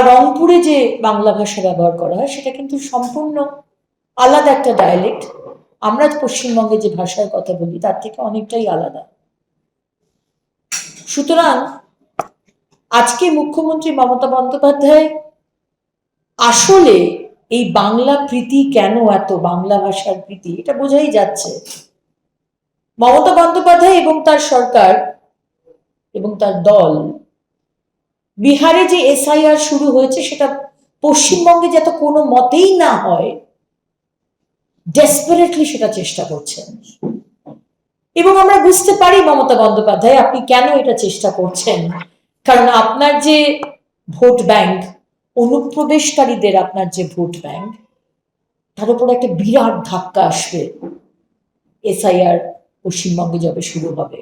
রংপুরে যে বাংলা ভাষা ব্যবহার করা হয় সেটা কিন্তু সম্পূর্ণ আলাদা একটা ডায়ালেক্ট। আমরা পশ্চিমবঙ্গে যে ভাষার কথা বলি তার থেকে অনেকটাই আলাদা। সুতরাং আজকে মুখ্যমন্ত্রী মমতা বন্দ্যোপাধ্যায় আসলে এই বাংলা প্রীতি কেন, এত বাংলা ভাষার প্রীতি, এটা বোঝাই যাচ্ছে। মমতা বন্দ্যোপাধ্যায় এবং তার সরকার এবং তার দল বিহারে যে এসআইআর শুরু হয়েছে সেটা পশ্চিমবঙ্গে যাতে কোনো মতেই না হয়, ডেসপারেটলি সেটা চেষ্টা করছেন। এবং আমরা বুঝতে পারি মমতা বন্দ্যোপাধ্যায় আপনি কেন এটা চেষ্টা করছেন, কারণ আপনার যে ভোট ব্যাংক, অনুপ্রবেশকারীদের আপনার যে ভোট ব্যাংক, তার উপর একটা বিরাট ধাক্কা আসবে এসআইআর পশ্চিমবঙ্গে যবে শুরু হবে।